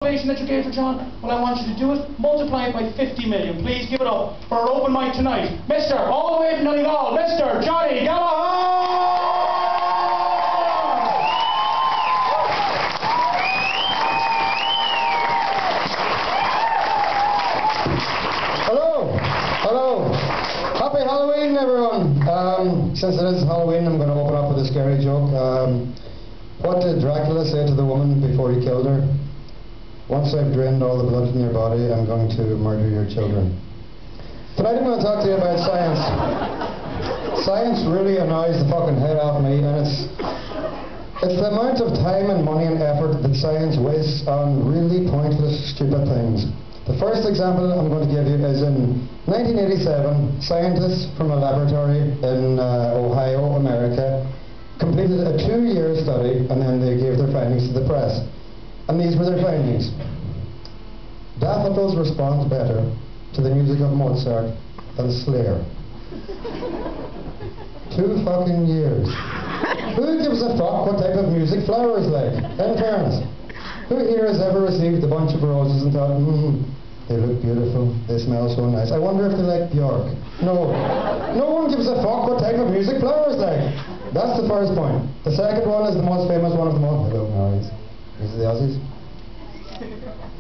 ovation that you gave for John? Well, I want you to do it, multiply it by 50 million. Please give it up for our open mic tonight. Mr. all the way from Donegal, Mr. Johnny Gallagher! Hello! Hello! Happy Halloween, everyone! Since it is Halloween, I'm going to open up with a scary joke. What did Dracula say to the woman before he killed her? Once I've drained all the blood from your body, I'm going to murder your children. Tonight I'm going to talk to you about science. Science really annoys the fucking head off me, and it's the amount of time and money and effort that science wastes on really pointless, stupid things. The first example I'm going to give you is in 1987, scientists from a laboratory in Ohio, America, completed a 2-year study, and then they gave their findings to the press. And these were their findings. Daffodils respond better to the music of Mozart than Slayer. 2 fucking years. Who gives a fuck what type of music flowers like? In fairness. Who here has ever received a bunch of roses and thought, they look beautiful, they smell so nice. I wonder if they like Bjork. No. No one gives a fuck what type of music flowers like. That's the first point. The second one is the most famous one of them all. Hello, how are you? These are the Aussies?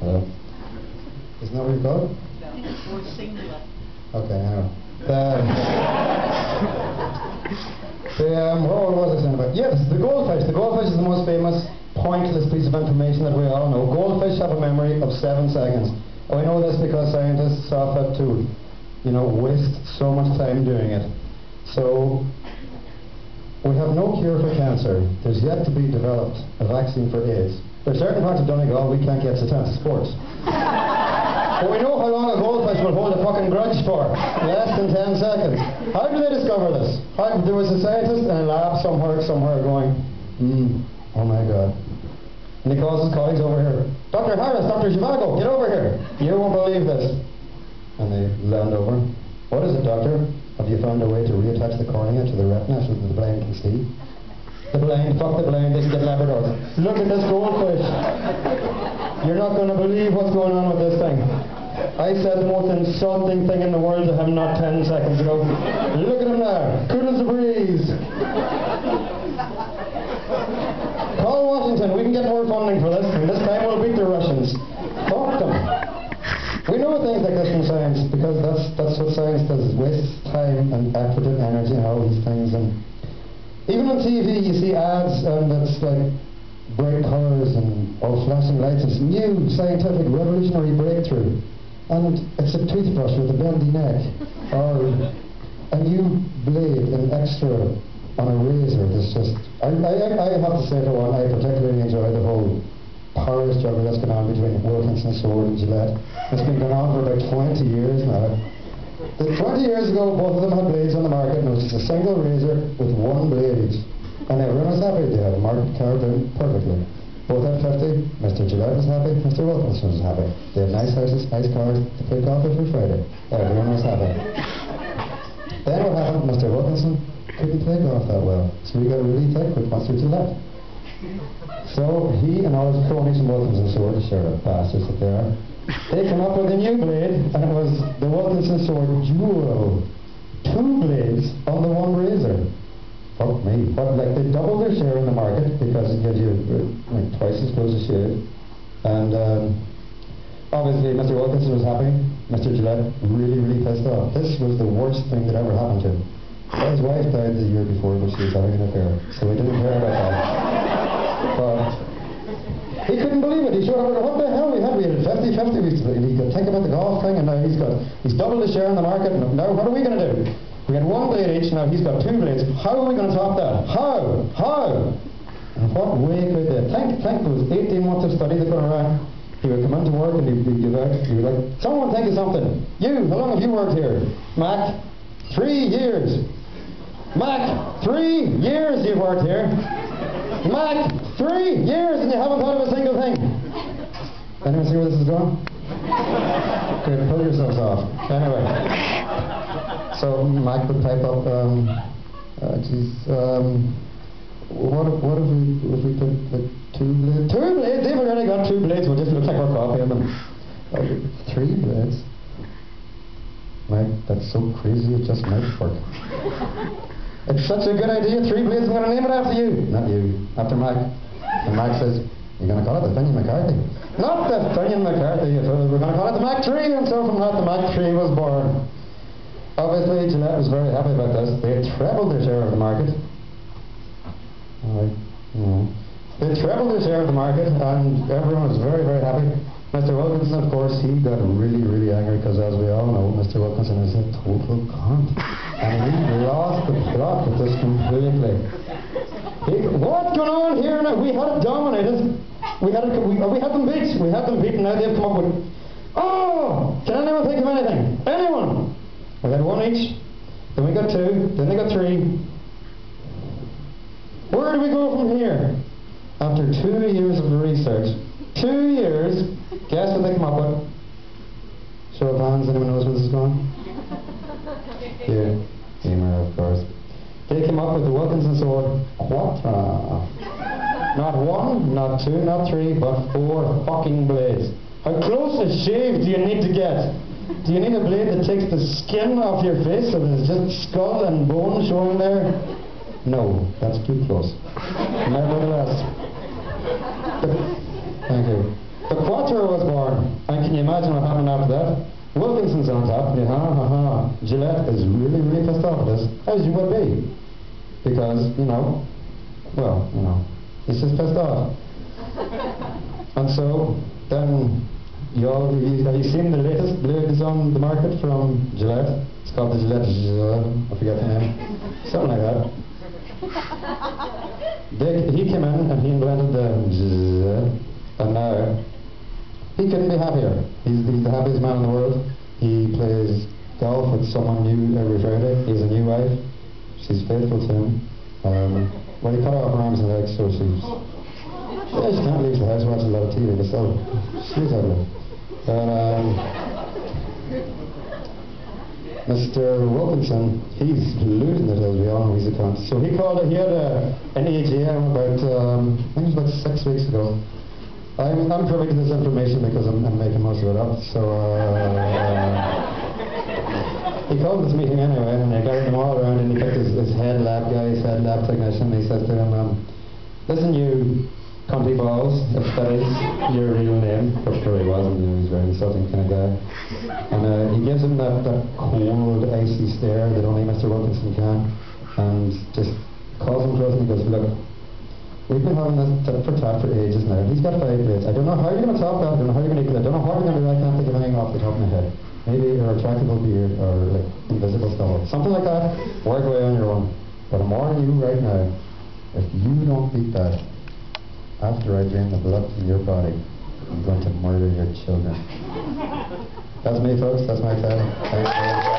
Hello. Isn't that what you call it? No, we're singular. Okay, I know. What was I saying about? Yes, the goldfish. The goldfish is the most famous, pointless piece of information that we all know. Goldfish have a memory of 7 seconds. Oh, I know this because scientists saw fit to, waste so much time doing it. So, we have no cure for cancer. There's yet to be developed a vaccine for AIDS. There are certain parts of Donegal we can't get to sports. But we know how long a goldfish will hold a fucking grudge for. Less than 10 seconds. How did they discover this? There was a scientist in a lab somewhere going, oh my God. And he calls his colleagues over here. Dr. Harris, Dr. Zhivago, get over here. You won't believe this. And they land over. What is it, doctor? Have you found a way to reattach the cornea to the retina so that the blind can see? The blind, fuck the blind, they can get Labradors. Look at this goldfish. You're not going to believe what's going on with this thing. I said the most insulting thing in the world to him not 10 seconds ago. Look at him now. Cool as a breeze. Call Washington, we can get more funding for this, and this time we'll beat the Russians. Fuck them. We know things like this from science because that's what science does, wastes time and effort and energy and all these things. And even on TV you see ads and it's like bright colours and all flashing lights. It's new scientific revolutionary breakthrough. And it's a toothbrush with a bendy neck or a new blade, an extra on a razor. That's just I have to say for one, I particularly enjoy the whole power struggle that's going on between Wilkinson Sword and Gillette. It's been going on for about 20 years now. 20 years ago, both of them had blades on the market, and it was just a single razor with 1 blade each. And everyone was happy. They had the market carved in perfectly. Both had 50. Mr. Gillette was happy. Mr. Wilkinson was happy. They had nice houses, nice cars. They played golf every Friday. Everyone was happy. Then what happened? Mr. Wilkinson couldn't play golf that well, so he got really thick with Mr. Gillette. So he and all his cronies and Wilkinson Sword, sure bastards that they are, they came up with a new blade, and it was the Wilkinson Sword Duo. 2 blades on the 1 razor. Fuck me. But they doubled their share in the market because it gives you twice as close a shave. And obviously Mr. Wilkinson was happy. Mr. Gillette really, really pissed off. This was the worst thing that ever happened to him. His wife died the year before, but she was having an affair, so he didn't care about that. But he couldn't believe it. He showed up and what the hell we had 50-50. He could think about the golf thing, and now he's doubled his share in the market. And now what are we going to do? We had 1 blade each. Now he's got 2 blades. How are we going to top that? How? And what way could they? Think there was 18 months of study that went around. He would come into work and he'd be like, someone think of something. You, how long have you worked here? Mac, 3 years. Mac, 3 years you've worked here. Mac, 3 years and you haven't thought of a single thing. Anyone see where this is going? Good, pull yourselves off. Anyway. So Mac would type up, what if we put 2 blades. 2 blades? They've already got 2 blades. Well, just looks like we're copying them. 3 blades? Mike, that's so crazy it just might work. It's such a good idea. 3 blades, I'm going to name it after you. Not you, after Mike. And Mike says, you're going to call it the Finian McCarthy. Not the Finian McCarthy. We're going to call it the Mac 3. And so from that, the Mac 3 was born. Obviously, Gillette was very happy about this. They had trebled their share of the market. They trebled their share of the market, and everyone was very, very happy. Mr. Wilkinson, of course, he got really, really angry because, as we all know, Mr. Wilkinson is a total cunt. And he lost the plot with this completely. What's going on here now? We had it dominated. We had them beat. We had them beat, and now they've come up with... Oh! Can anyone think of anything? Anyone? We had 1 each. Then we got 2. Then they got 3. Where do we go from here? After 2 years of research. 2 years. Guess what they come up with? Show of hands. Anyone knows where this is going? Here. Humor, of course. They came up with the Wilkinson sword Quattro. Not 1, not 2, not 3, but 4 fucking blades. How close to shave do you need to get? Do you need a blade that takes the skin off your face so there's just skull and bone showing there? No, that's too close. Nevertheless. Thank you. The Quattro was born, and can you imagine what happened after that? Wilkinson's on top, Gillette is really, really pissed off at this, as you would be. Because, he's just pissed off. And so, then, have you seen the latest blade that's on the market from Gillette? It's called the Gillette, I forget the name. Something like that. He came in and he invented the and now he couldn't be happier. He's the happiest man in the world. He plays golf with someone new every Friday. He has a new wife. She's faithful to him. Well, he cut off her arms and legs, so she can't leave the house watching a lot of TV, but still, she's happy. Mr. Wilkinson, he's losing it, as we all know. He's a cunt. So he had an AGM about, I think it was about 6 weeks ago. I'm privy to this information because I'm making most of it up. So he called this meeting anyway, and he gathered them all around, and he picked his head lab guy, his head lab technician, and he says to him, listen, you cunty balls, if that is your real name, which sure he wasn't, he was a very insulting kind of guy. And he gives him that cold, icy stare that only Mr. Wilkinson can, and just calls him close and he goes, look, we've been having this tit for tat for ages now. He's got 5 blades. I don't know how you're going to top that, I don't know how you're going to equal it, I don't know what you're going to do, I can't think of anything off the top of my head. Maybe a retractable beard or like invisible stubble. Something like that, work away on your own. But I'm warning you right now, if you don't beat that, after I drain the blood from your body, I'm going to murder your children. That's me, folks. That's my time. Thanks.